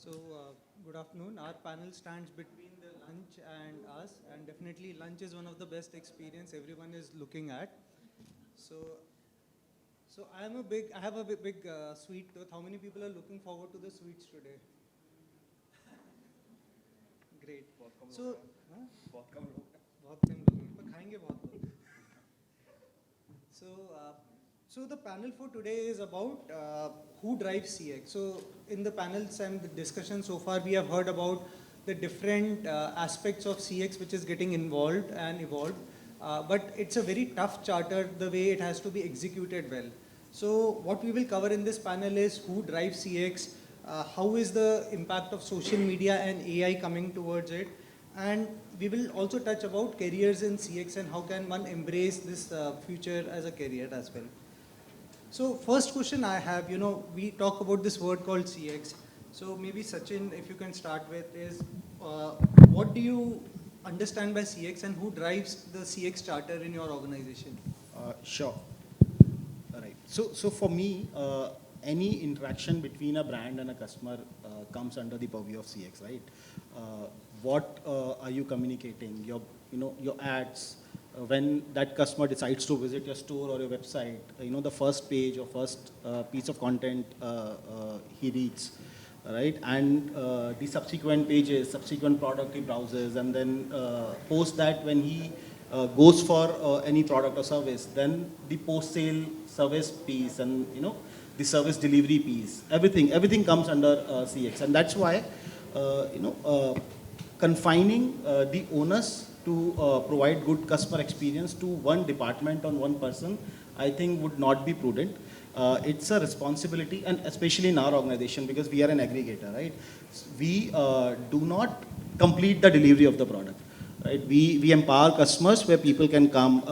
So, good afternoon. Our panel stands between the lunch and us, and definitely lunch is one of the best experience everyone is looking at. So, I have a big sweet tooth. How many people are looking forward to the sweets today? Great. So, हाँ? बहुत कम लोग हैं, पर खाएंगे बहुत लोग. So, so the panel for today is about who drives CX. So in the panels and the discussion so far, we have heard about the different aspects of CX which is getting involved and evolved. But it's a very tough charter the way it has to be executed well. So what we will cover in this panel is who drives CX, how is the impact of social media and AI coming towards it, and we will also touch about careers in CX and how can one embrace this future as a career as well. So first question I have, we talk about this word called CX. So maybe Sachin, if you can start with is, what do you understand by CX and who drives the CX charter in your organization? Sure. All right. So for me, any interaction between a brand and a customer comes under the purview of CX, right? What are you communicating? Your ads. When that customer decides to visit your store or your website, the first page or first piece of content he reads, right? And the subsequent pages, subsequent product he browses, and then post that when he goes for any product or service, then the post-sale service piece and the service delivery piece, everything comes under CX, and that's why confining the onus to provide good customer experience to one department on one person, I think would not be prudent. It's a responsibility, and especially in our organization, because we are an aggregator, right? We do not complete the delivery of the product, right? We empower customers where people can come.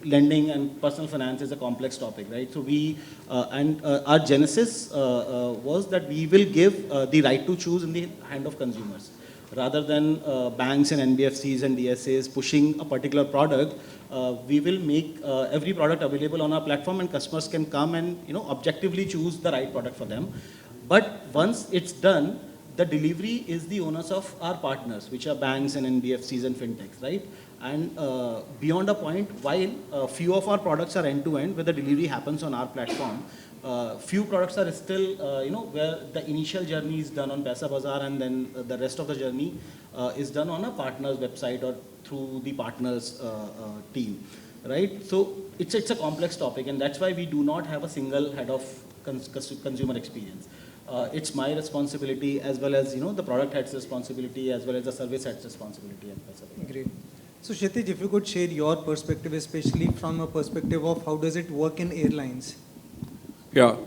Lending and personal finance is a complex topic, right? So our genesis was that we will give the right to choose in the hand of consumers. Rather than banks and NBFCs and DSAs pushing a particular product, we will make every product available on our platform, and customers can come and objectively choose the right product for them. But once it's done, the delivery is the onus of our partners, which are banks and NBFCs and fintechs, right? And beyond a point, while few of our products are end-to-end, where the delivery happens on our platform, few products are still, where the initial journey is done on Paisabazaar, and then the rest of the journey is done on a partner's website or through the partner's team, right? So it's a complex topic, and that's why we do not have a single head of consumer experience. It's my responsibility, as well as the product head's responsibility, as well as the service head's responsibility. Great. So Kshitij, if you could share your perspective, especially from a perspective of how does it work in airlines? Yeah,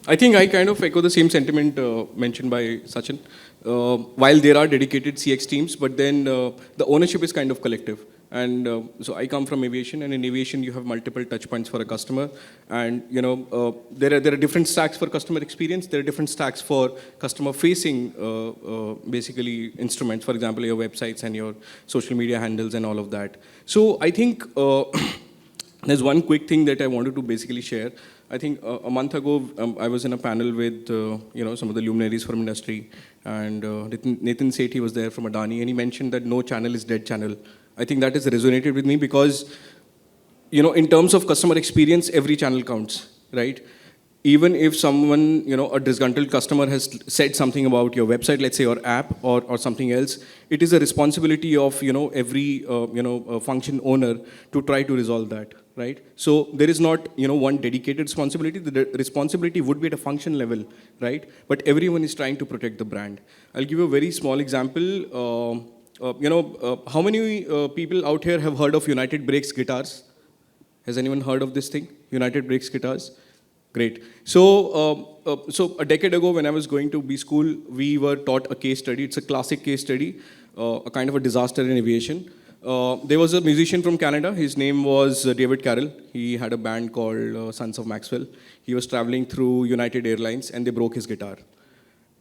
I think I kind of echo the same sentiment mentioned by Sachin. While there are dedicated CX teams, but then the ownership is kind of collective. And so I come from aviation, and in aviation you have multiple touch points for a customer. And there are different stacks for customer experience. There are different stacks for customer-facing, basically instruments. For example, your websites and your social media handles and all of that. So I think there's one quick thing that I wanted to basically share. I think a month ago, I was in a panel with some of the luminaries from industry, and Nitin Sethi was there from Adani, and he mentioned that no channel is dead channel. I think that has resonated with me because, in terms of customer experience, every channel counts, right? Even if someone, a disgruntled customer has said something about your website, let's say your app or something else, it is a responsibility of, every, function owner to try to resolve that, right? So there is not, one dedicated responsibility. The responsibility would be at a function level, right? But everyone is trying to protect the brand. I'll give you a very small example. How many people out here have heard of United Brakes guitars? Has anyone heard of this thing? United Brakes guitars? Great. So a decade ago, when I was going to B school, we were taught a case study. It's a classic case study, a kind of a disaster in aviation. There was a musician from Canada. His name was David Carroll. He had a band called Sons of Maxwell. He was traveling through United Airlines, and they broke his guitar.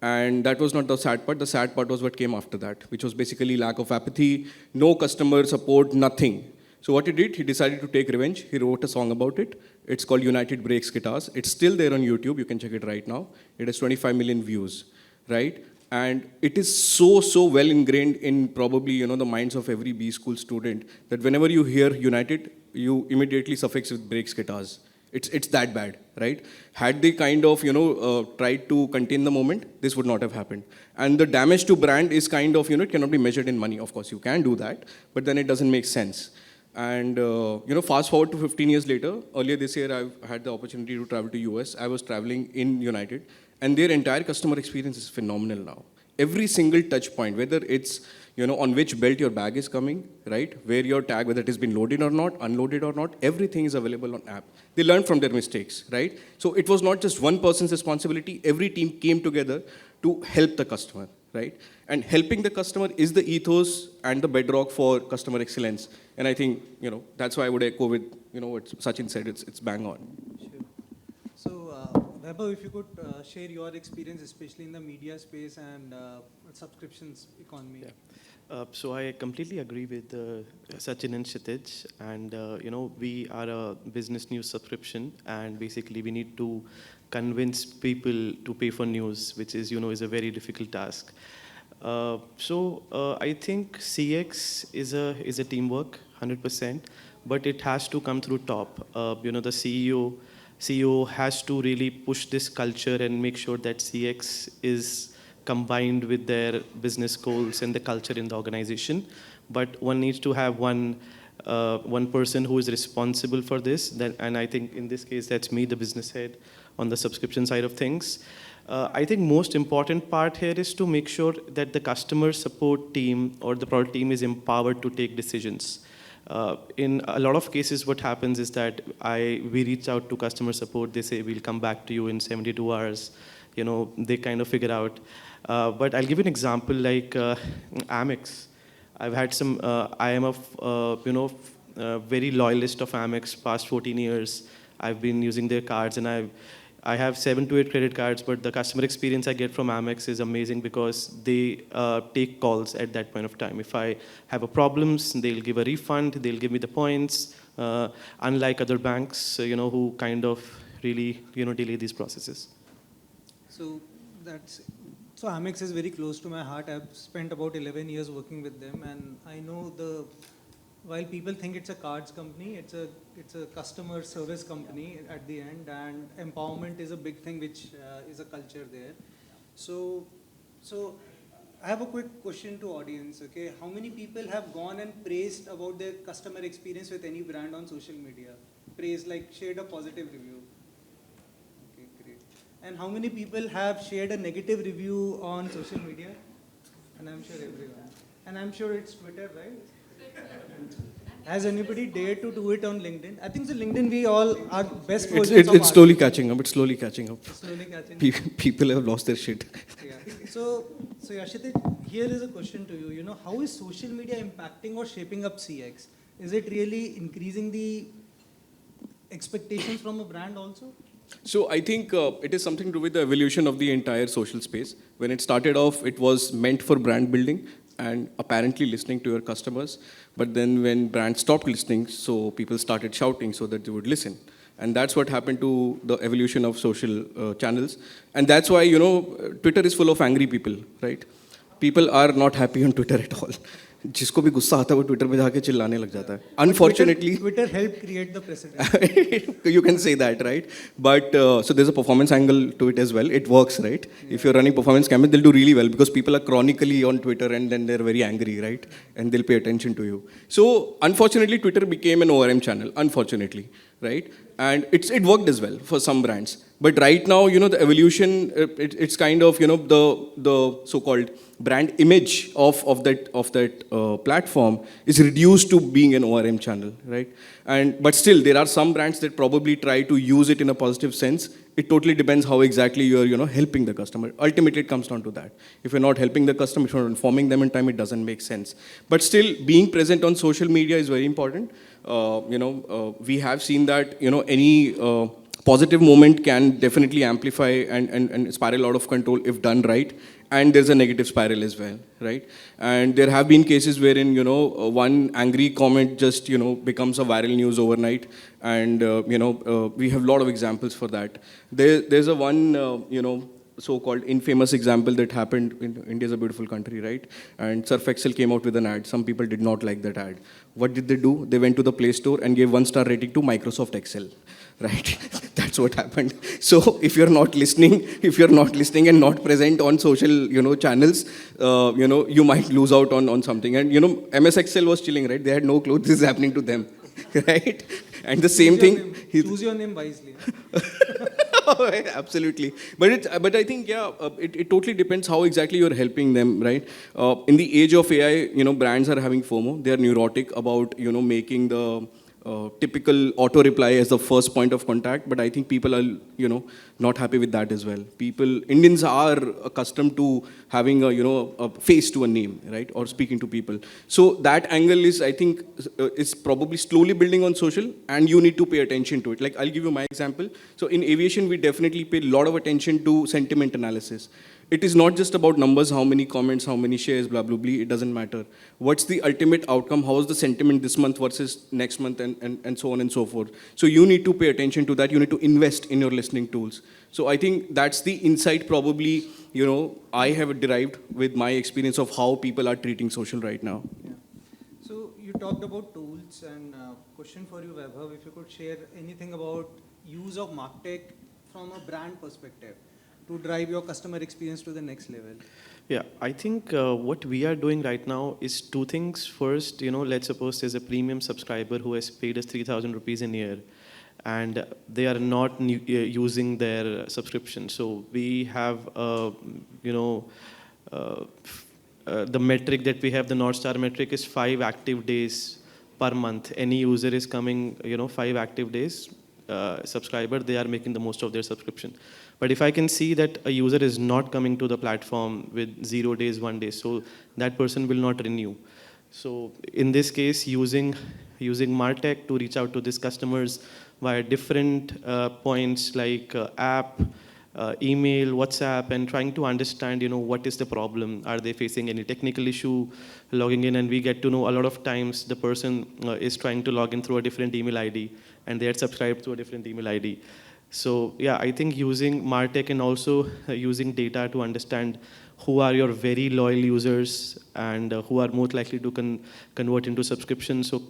And that was not the sad part. The sad part was what came after that, which was basically lack of apathy, no customer support, nothing. So what he did, he decided to take revenge. He wrote a song about it. It's called United Brakes Guitars. It's still there on YouTube. You can check it right now. It has 25 million views, right? And it is so well ingrained in probably, the minds of every B school student that whenever you hear United, you immediately suffix with Breaks Guitars. It's that bad, right? Had they kind of, tried to contain the moment, this would not have happened. And the damage to brand is kind of, it cannot be measured in money. Of course, you can do that, but then it doesn't make sense. And, fast forward to 15 years later, earlier this year, I've had the opportunity to travel to US. I was traveling in United, and their entire customer experience is phenomenal now. Every single touch point, whether it's, on which belt your bag is coming, right? Where your tag, whether it has been loaded or not, unloaded or not, everything is available on app. They learn from their mistakes, right? So it was not just one person's responsibility. Every team came together to help the customer, right? And helping the customer is the ethos and the bedrock for customer excellence. And I think, that's why I would echo with, what Sachin said, it's bang on. Sure. So, Vaibhav, if you could share your experience, especially in the media space and subscriptions economy. Yeah. So I completely agree with Sachin and Kshitij, and we are a business news subscription, and basically we need to convince people to pay for news, which is is a very difficult task. So I think CX is a teamwork, 100%, but it has to come through top. The CEO has to really push this culture and make sure that CX is combined with their business goals and the culture in the organization. But one needs to have one person who is responsible for this. And I think in this case, that's me, the business head, on the subscription side of things. I think most important part here is to make sure that the customer support team or the product team is empowered to take decisions. In a lot of cases, what happens is that we reach out to customer support. They say, we'll come back to you in 72 hours. They kind of figure out. But I'll give you an example like Amex. I've had some, I am a very loyalist of Amex past 14 years. I've been using their cards, and I have 7 to 8 credit cards, but the customer experience I get from Amex is amazing because they take calls at that point of time. If I have a problems, they'll give a refund, they'll give me the points, unlike other banks, who kind of really, delay these processes. So so Amex is very close to my heart. I've spent about 11 years working with them, and I know while people think it's a cards company, it's a customer service company at the end, and empowerment is a big thing, which is a culture there. So I have a quick question to audience. Okay, how many people have gone and praised about their customer experience with any brand on social media? Praised, like shared a positive review. Okay, great. And how many people have shared a negative review on social media? And I'm sure everyone. And I'm sure it's Twitter, right? Has anybody dared to do it on LinkedIn? I think the LinkedIn, we all are best versions of It's slowly catching up. It's slowly catching up. Slowly catching. People have lost their shit. Yeah. So Yashit, here is a question to you. How is social media impacting or shaping up CX? Is it really increasing the expectations from a brand also? So I think it is something to do with the evolution of the entire social space. When it started off, it was meant for brand building and apparently listening to your customers. But then when brands stopped listening, so people started shouting so that they would listen. And that's what happened to the evolution of social channels. And that's why, Twitter is full of angry people, right? People are not happy on Twitter at all. जिसको भी गुस्सा आता है वो Twitter पे जाके चिल्लाने लग जाता है. Unfortunately, Twitter helped create the precedent. You can say that, right? But so there's a performance angle to it as well. It works, right? Yeah. If you're running performance campaign, they'll do really well because people are chronically on Twitter and then they're very angry, right? And they'll pay attention to you. So unfortunately, Twitter became an ORM channel. Unfortunately, right? And it worked as well for some brands. But right now, the evolution, it's kind of, the so-called brand image of that platform is reduced to being an ORM channel, right? But still, there are some brands that probably try to use it in a positive sense. It totally depends how exactly you're, helping the customer. Ultimately, it comes down to that. If you're not helping the customer, if you're not informing them in time, it doesn't make sense. But still, being present on social media is very important. We have seen that, any positive moment can definitely amplify and spiral out of control if done right. And there's a negative spiral as well, right? And there have been cases wherein, one angry comment just, becomes a viral news overnight. And, we have a lot of examples for that. There's a one, so-called infamous example that happened in India's a beautiful country, right? And Surf Excel came out with an ad. Some people did not like that ad. What did they do? They went to the Play Store and gave 1-star rating to Microsoft Excel, right? That's what happened. So if you're not listening, and not present on social, channels, you might lose out on something. And MS Excel was chilling, right? They had no clue this is happening to them, right? And the same thing. Choose your name wisely. Absolutely, but I think it totally depends how exactly you're helping them, right? In the age of AI, brands are having FOMO. They are neurotic about making the typical auto reply as the first point of contact. But I think people are not happy with that as well. Indians are accustomed to having a face to a name, right, or speaking to people. So that angle is, I think, is probably slowly building on social, and you need to pay attention to it. Like, I'll give you my example. So in aviation, we definitely pay a lot of attention to sentiment analysis. It is not just about numbers, how many comments, how many shares, blah, blah, blah. It doesn't matter. What's the ultimate outcome? How is the sentiment this month versus next month, and so on and so forth. So you need to pay attention to that. You need to invest in your listening tools. So I think that's the insight probably, I have derived with my experience of how people are treating social right now. Yeah. So you talked about tools, and question for you, Vaibhav, if you could share anything about use of MarTech from a brand perspective to drive your customer experience to the next level. Yeah, I think what we are doing right now is two things. First, let's suppose there's a premium subscriber who has paid us 3,000 rupees a year, and they are not using their subscription. So we have, the metric that we have, the North Star metric, is 5 active days per month. Any user is coming, 5 active days, subscriber, they are making the most of their subscription. But if I can see that a user is not coming to the platform with 0 days, 1 day, so that person will not renew. So in this case, using MarTech to reach out to these customers via different points like app, email, WhatsApp, and trying to understand, what is the problem? Are they facing any technical issue logging in? And we get to know a lot of times the person is trying to log in through a different email ID, and they had subscribed to a different email ID. So yeah, I think using MarTech and also using data to understand who are your very loyal users and who are most likely to convert into subscriptions. So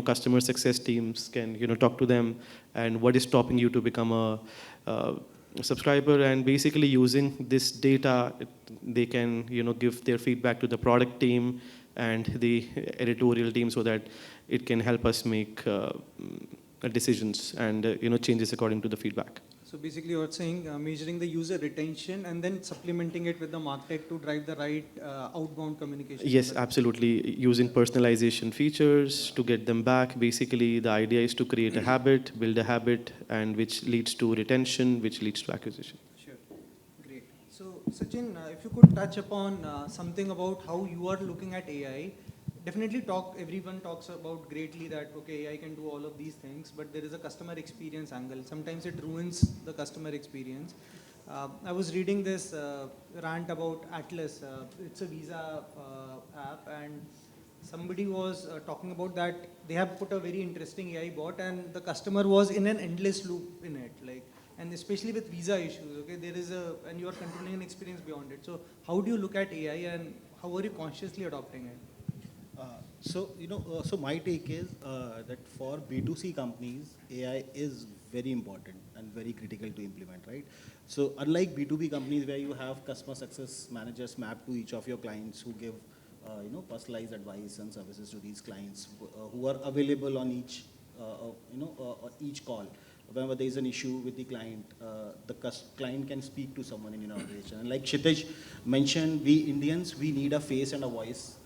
customer success teams can talk to them, and what is stopping you to become a subscriber. And basically using this data, they can give their feedback to the product team and the editorial team, so that it can help us make decisions and changes according to the feedback. So basically you're saying measuring the user retention and then supplementing it with the MarTech to drive the right outbound communication. Yes, absolutely. Using personalization features to get them back. Basically, the idea is to create a habit, build a habit, and which leads to retention, which leads to acquisition. Sure. Great. So Sachin, if you could touch upon something about how you are looking at AI. Definitely everyone talks about greatly that, okay, AI can do all of these things, but there is a customer experience angle. Sometimes it ruins the customer experience. I was reading this rant about Atlas. It's a Visa app, and somebody was talking about that they have put a very interesting AI bot, and the customer was in an endless loop in it. And especially with visa issues, okay, and you are controlling an experience beyond it. So how do you look at AI, and how are you consciously adopting it? So my take is that for B2C companies, AI is very important and very critical to implement, right? So unlike B2B companies where you have customer success managers mapped to each of your clients who give, personalized advice and services to these clients who are available on each call. Whenever there is an issue with the client, the client can speak to someone in an organization. And like Kshitij mentioned, we Indians, we need a face and a voice,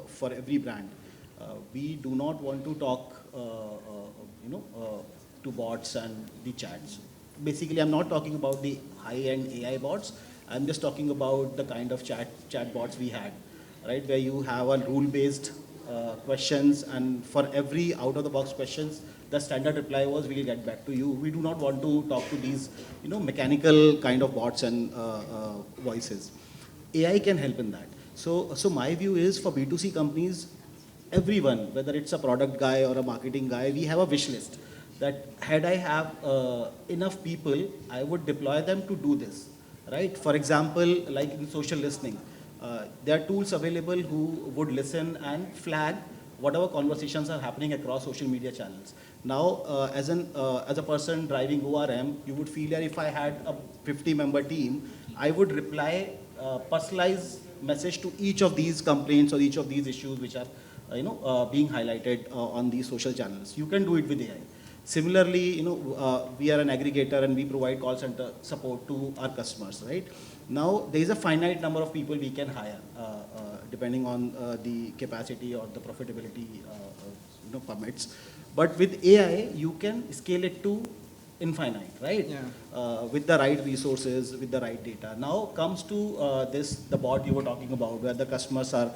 for every brand. We do not want to talk, to bots and the chats. Basically, I'm not talking about the high-end AI bots. I'm just talking about the kind of chat bots we had, right? Where you have a rule-based questions, and for every out-of-the-box questions, the standard reply was, we'll get back to you. We do not want to talk to these, mechanical kind of bots and voices. AI can help in that. So my view is for B2C companies, everyone, whether it's a product guy or a marketing guy, we have a wish list. that had I have enough people, I would deploy them to do this, right? For example, like in social listening, there are tools available who would listen and flag whatever conversations are happening across social media channels. Now, as a person driving ORM, you would feel that if I had a 50-member team, I would reply personalized message to each of these complaints or each of these issues which are being highlighted on these social channels. You can do it with AI. Similarly, we are an aggregator and we provide call center support to our customers, right? Now, there is a finite number of people we can hire, depending on the capacity or the profitability permits. But with AI, you can scale it to infinite, right? Yeah. With the right resources, with the right data. Now comes to the bot you were talking about, where the customers are,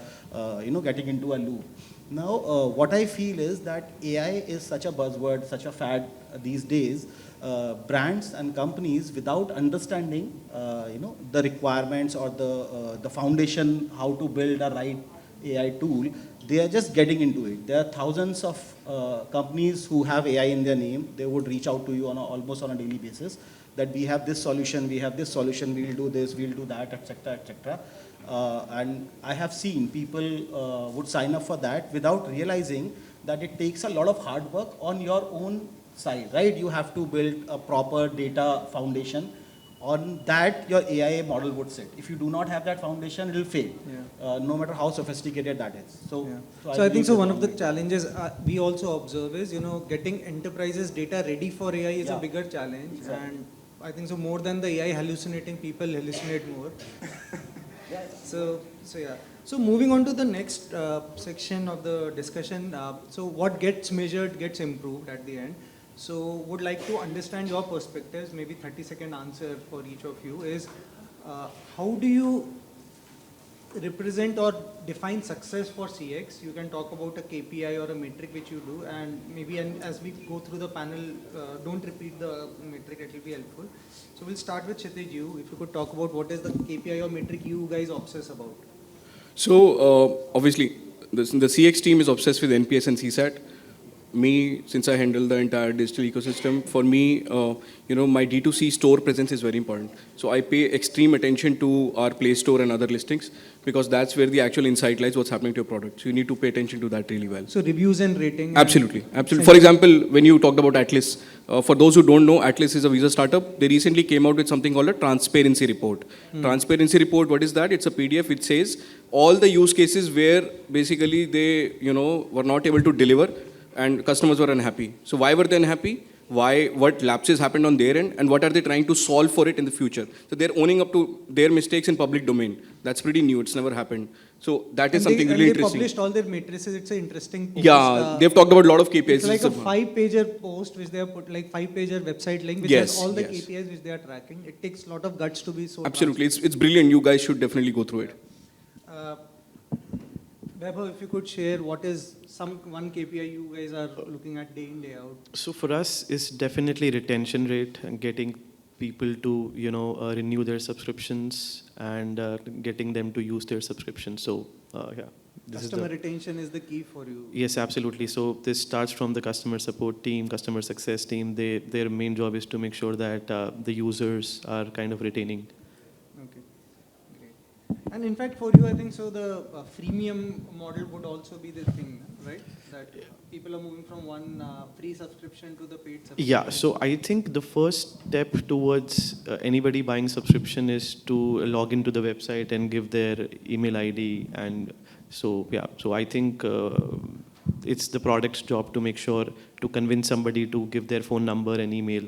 getting into a loop. Now, what I feel is that AI is such a buzzword, such a fad these days. Brands and companies, without understanding, the requirements or the foundation, how to build a right AI tool, they are just getting into it. There are thousands of companies who have AI in their name. They would reach out to you almost on a daily basis that we have this solution, we will do this, we'll do that, etc., etc. And I have seen people would sign up for that without realizing that it takes a lot of hard work on your own side, right? You have to build a proper data foundation. On that, your AI model would sit. If you do not have that foundation, it will fail, no matter how sophisticated that is. So, yeah. So I think so. One of the challenges we also observe is getting enterprises data ready for AI is a bigger challenge, and I think so more than the AI hallucinating, people hallucinate more. So yeah. So moving on to the next section of the discussion. So what gets measured gets improved at the end. So would like to understand your perspectives, maybe 30-second answer for each of you is, how do you represent or define success for CX? You can talk about a KPI or a metric which you do, and maybe as we go through the panel, don't repeat the metric, it will be helpful. So we'll start with Kshitij, you. If you could talk about what is the KPI or metric you guys obsess about. So obviously, the CX team is obsessed with NPS and CSAT. Me, since I handle the entire digital ecosystem, for me, my D2C store presence is very important. So I pay extreme attention to our Play Store and other listings because that's where the actual insight lies, what's happening to your product. So you need to pay attention to that really well. So reviews and rating. Absolutely. For example, when you talked about Atlas, for those who don't know, Atlas is a visa startup. They recently came out with something called a transparency report. Transparency report, what is that? It's a PDF which says all the use cases where basically they, were not able to deliver and customers were unhappy. So why were they unhappy? What lapses happened on their end, and what are they trying to solve for it in the future? So they're owning up to their mistakes in public domain. That's pretty new. It's never happened. So that is something really interesting. They published all their matrices. It's an interesting post. Yeah, they've talked about a lot of KPIs. It's like a 5-pager post which they have put, like 5-pager website link which has all the KPIs which they are tracking. It takes a lot of guts to be so. Absolutely, it's brilliant. You guys should definitely go through it. Vaibhav, if you could share what is one KPI you guys are looking at day in, day out? So for us, it's definitely retention rate and getting people to, renew their subscriptions and getting them to use their subscriptions. So, yeah. Customer retention is the key for you. Yes, absolutely. So this starts from the customer support team, customer success team. Their main job is to make sure that the users are kind of retaining. Okay, great. And in fact, for you, I think so the freemium model would also be the thing, right? That people are moving from one free subscription to the paid subscription. Yeah, so I think the first step towards anybody buying subscription is to log into the website and give their email ID. And so, yeah, so I think it's the product's job to make sure to convince somebody to give their phone number and email.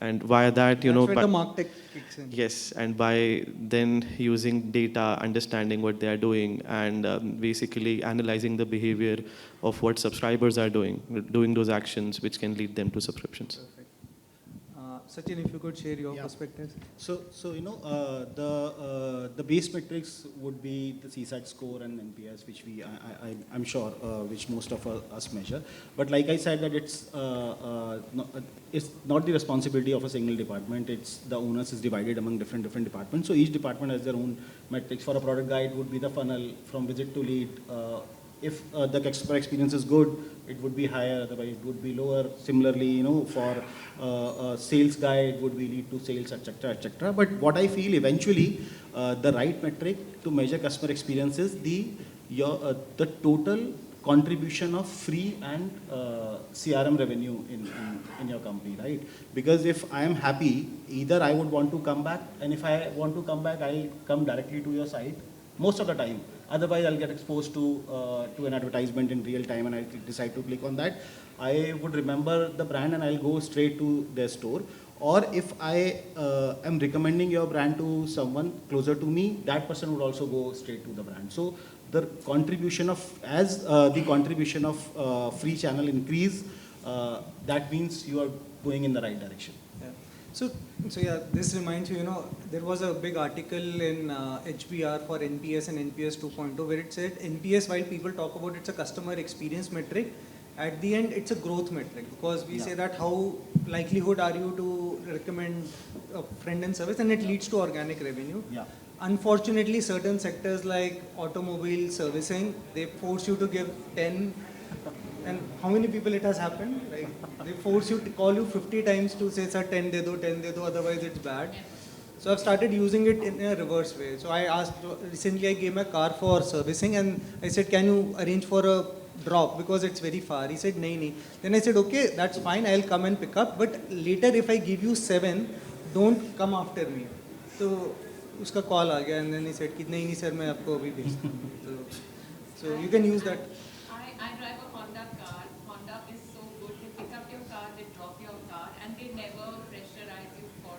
And via that, That's where the MarTech kicks in. Yes, and by then using data, understanding what they are doing, and basically analyzing the behavior of what subscribers are doing those actions which can lead them to subscriptions. Perfect. Sachin, if you could share your perspectives. So the base metrics would be the CSAT score and NPS, which I'm sure which most of us measure. But like I said, that it's not the responsibility of a single department. It's the onus is divided among different departments. So each department has their own metrics. For a product guide, would be the funnel from visit to lead. If the customer experience is good, it would be higher, otherwise it would be lower. Similarly, you know, for a sales guy, it would be lead to sales, etc., etc. But what I feel eventually, the right metric to measure customer experience is the total contribution of free and CRM revenue in your company, right? Because if I am happy, either I would want to come back, and if I want to come back, I'll come directly to your site most of the time. Otherwise, I'll get exposed to an advertisement in real time, and I decide to click on that. I would remember the brand, and I'll go straight to their store. Or if I am recommending your brand to someone closer to me, that person would also go straight to the brand. So the contribution of, as the contribution of free channel increase, that means you are going in the right direction. Yeah. So yeah, this reminds you, there was a big article in HBR for NPS and NPS 2.0 where it said NPS, while people talk about it's a customer experience metric, at the end it's a growth metric, because we say that how likelihood are you to recommend a friend and service, and it leads to organic revenue. Yeah. Unfortunately, certain sectors like automobile servicing, they force you to give 10. And how many people it has happened? Like they force you to call you 50 times to say, sir, 10 de do, otherwise it's bad. So I've started using it in a reverse way. So I asked, recently I gave my car for servicing, and I said, can you arrange for a drop because it's very far? He said, nahi. Then I said, okay, that's fine, I'll come and pick up. But later if I give you 7, don't come after me. So उसका call आ गया, and then he said कि नहीं sir मैं आपको अभी भेजता हूँ. So you can use that. I drive a Honda car. Honda is so good. They pick up your car, they drop your car, and they never pressurize you for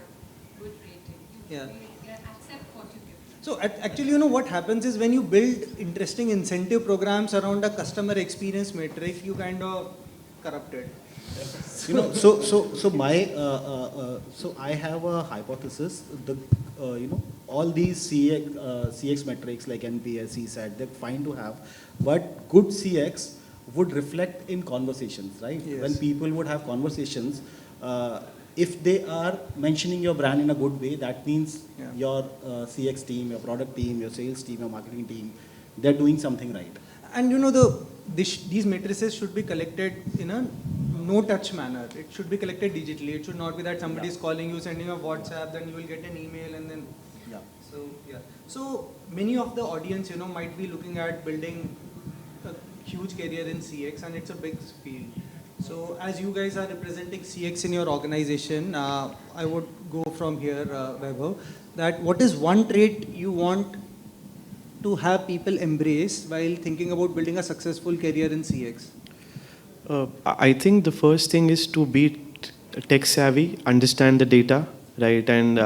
good rating. Yeah. They accept what you give. So actually, what happens is when you build interesting incentive programs around a customer experience metric, you kind of corrupt it. So I have a hypothesis. All these CX metrics like NPS, CSAT, they're fine to have, but good CX would reflect in conversations, right? Yes. When people would have conversations, if they are mentioning your brand in a good way, that means your CX team, your product team, your sales team, your marketing team, they're doing something right. And these matrices should be collected in a no-touch manner. It should be collected digitally. It should not be that somebody is calling you, sending a WhatsApp, then you will get an email, and then. Yeah. So yeah. So many of the audience, might be looking at building a huge career in CX, and it's a big field. So as you guys are representing CX in your organization, I would go from here, Vaibhav, that what is one trait you want to have people embrace while thinking about building a successful career in CX? I think the first thing is to be tech savvy, understand the data, right? And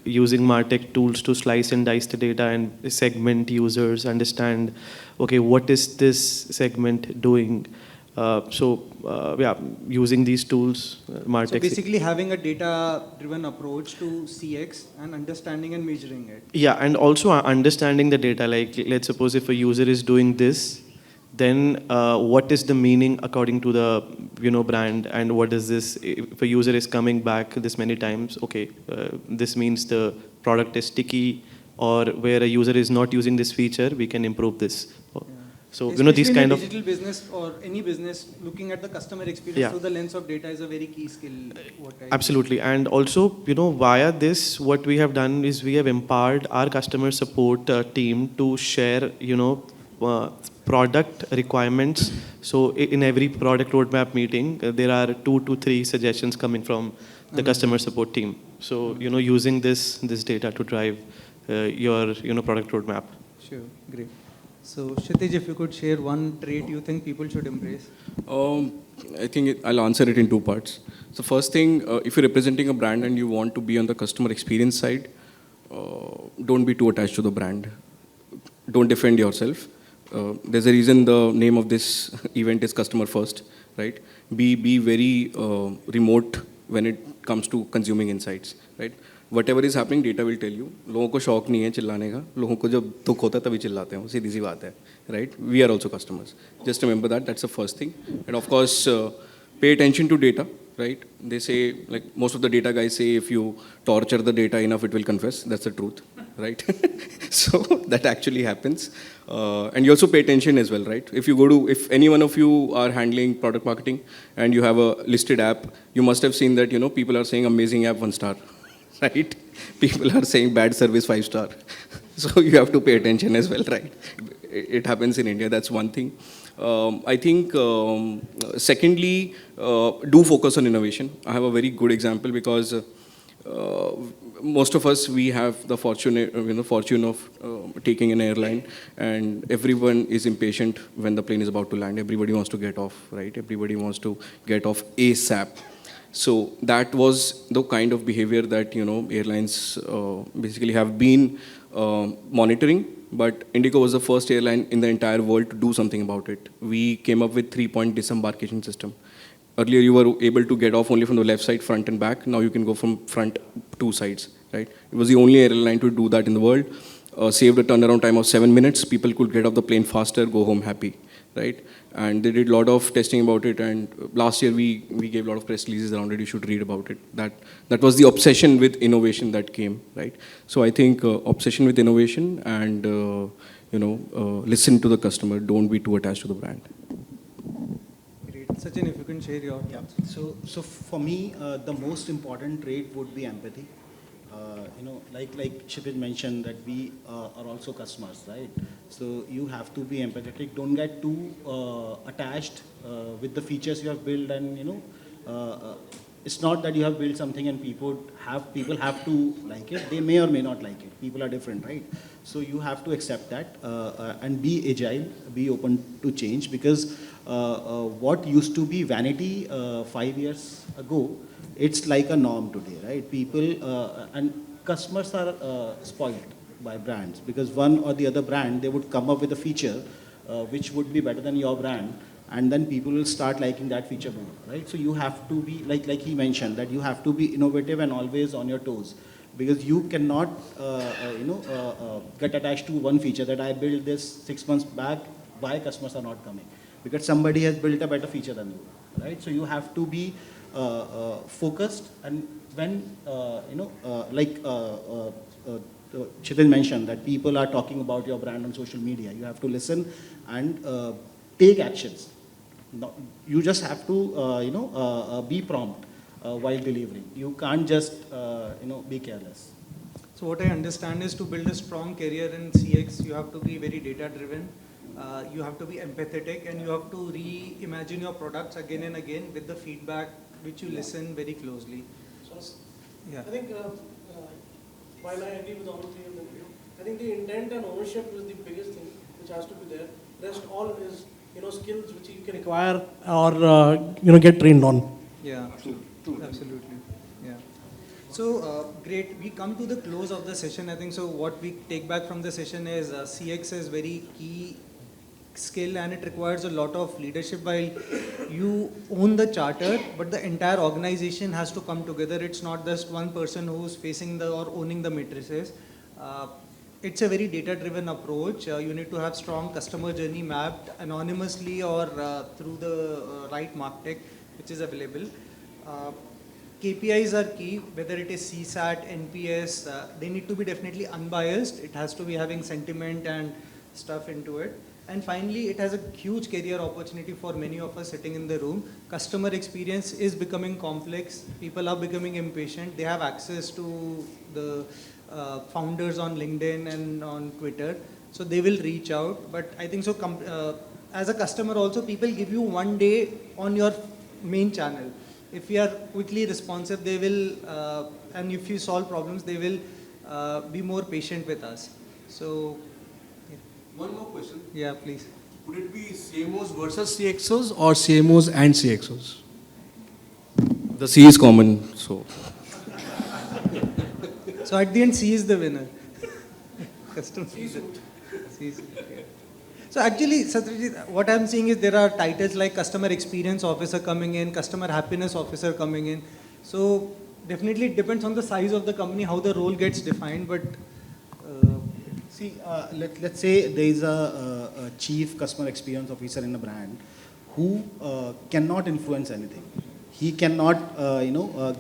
using MarTech tools to slice and dice the data and segment users, understand, okay, what is this segment doing? Using these tools, MarTech. So basically having a data-driven approach to CX and understanding and measuring it. Yeah, and also understanding the data. Like, let's suppose if a user is doing this, then what is the meaning according to the brand, and what is this? If a user is coming back this many times, okay, this means the product is sticky, or where a user is not using this feature, we can improve this. So these kind of digital business or any business, looking at the customer experience through the lens of data is a very key skill. Absolutely. And also, via this, what we have done is we have empowered our customer support team to share, product requirements. So in every product roadmap meeting, there are 2 to 3 suggestions coming from the customer support team. So, using this data to drive your, product roadmap. Sure, great. So, Kshitij, if you could share one trait you think people should embrace? I think I'll answer it in 2 parts. So first thing, if you're representing a brand and you want to be on the customer experience side, don't be too attached to the brand. Don't defend yourself. There's a reason the name of this event is customer first, right? Be very remote when it comes to consuming insights, right? Whatever is happening, data will tell you. लोगों को शौक नहीं है चिल्लाने का. लोगों को जब दुख होता है तभी चिल्लाते हैं. सीधी सी बात है, right? We are also customers. Just remember that. That's the first thing. And of course, pay attention to data, right? They say, like most of the data guys say, if you torture the data enough, it will confess. That's the truth, right? So that actually happens. And you also pay attention as well, right? If any one of you are handling product marketing and you have a listed app, you must have seen that, people are saying amazing app 1 star, right? People are saying bad service 5 star. So you have to pay attention as well, right? It happens in India, that's one thing. I think, secondly, do focus on innovation. I have a very good example because most of us, we have the fortune of taking an airline, and everyone is impatient when the plane is about to land. Everybody wants to get off, right? Everybody wants to get off ASAP. So that was the kind of behavior that, airlines basically have been monitoring. But Indigo was the first airline in the entire world to do something about it. We came up with 3-point disembarkation system. Earlier, you were able to get off only from the left side, front and back. Now you can go from front 2 sides, right? It was the only airline to do that in the world. Saved a turnaround time of 7 minutes. People could get off the plane faster, go home happy, right? And they did a lot of testing about it. And last year, we gave a lot of press releases around it. You should read about it. That was the obsession with innovation that came, right? So I think obsession with innovation and, listen to the customer. Don't be too attached to the brand. Great. Sachin, if you can share your Yeah. thoughts. So for me, the most important trait would be empathy. Like Kshitij mentioned that we are also customers, right? So you have to be empathetic. Don't get too attached with the features you have built, and it's not that you have built something and people have to like it. They may or may not like it. People are different, right? So you have to accept that and be agile, be open to change, because what used to be vanity 5 years ago, it's like a norm today, right? People and customers are spoiled by brands, because one or the other brand, they would come up with a feature which would be better than your brand, and then people will start liking that feature more, right? So you have to be, like he mentioned, that you have to be innovative and always on your toes, because you cannot, get attached to one feature that I built this 6 months back, why customers are not coming? Because somebody has built a better feature than you, right? So you have to be focused, and when, Kshitij mentioned that people are talking about your brand on social media, you have to listen and take actions. You just have to, be prompt while delivering. You can't just, be careless. So what I understand is, to build a strong career in CX, you have to be very data-driven, you have to be empathetic, and you have to reimagine your products again and again with the feedback which you listen very closely. Yeah. I think while I agree with all of you, I think the intent and ownership is the biggest thing which has to be there. Rest all is skills which you can acquire or get trained on. Yeah, absolutely. Yeah. So great. We come to the close of the session. I think so. What we take back from the session is CX is very key skill, and it requires a lot of leadership. While you own the charter, but the entire organization has to come together. It's not just one person who's facing or owning the matrices. It's a very data-driven approach. You need to have strong customer journey mapped anonymously or through the right MarTech, which is available. KPIs are key, whether it is CSAT, NPS, they need to be definitely unbiased. It has to be having sentiment and stuff into it. And finally, it has a huge career opportunity for many of us sitting in the room. Customer experience is becoming complex. People are becoming impatient. They have access to the founders on LinkedIn and on Twitter, so they will reach out. But I think so, as a customer also, people give you one day on your main channel. If you are quickly responsive, they will, and if you solve problems, they will be more patient with us. So, One more question. yeah, please. Would it be CMOs versus CXOs or CMOs and CXOs? The C is common, so. So at the end, C is the winner. Customer. C is okay. So actually, Satyajit, what I'm seeing is there are titles like Customer Experience Officer coming in, Customer Happiness Officer coming in. So definitely it depends on the size of the company, how the role gets defined, but See, let's say there is a chief customer experience officer in a brand who cannot influence anything. He cannot,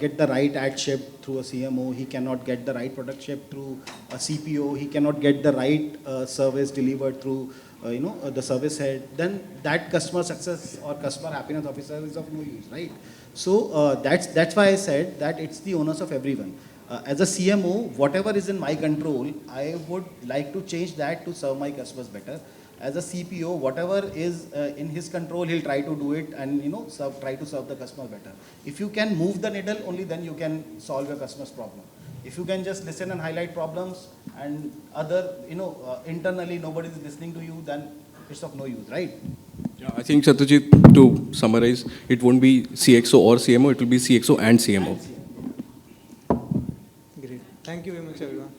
get the right ad shipped through a CMO. He cannot get the right product shipped through a CPO. He cannot get the right service delivered through, the service head. Then that customer success or customer happiness officer is of no use, right? So that's why I said that it's the onus of everyone. As a CMO, whatever is in my control, I would like to change that to serve my customers better. As a CPO, whatever is in his control, he'll try to do it and try to serve the customer better. If you can move the needle, only then you can solve your customer's problem. If you can just listen and highlight problems and internally nobody is listening to you, then it's of no use, right? Yeah, I think Satyajit, to summarize, it won't be CXO or CMO, it will be CXO and CMO. Great. Thank you very much, everyone.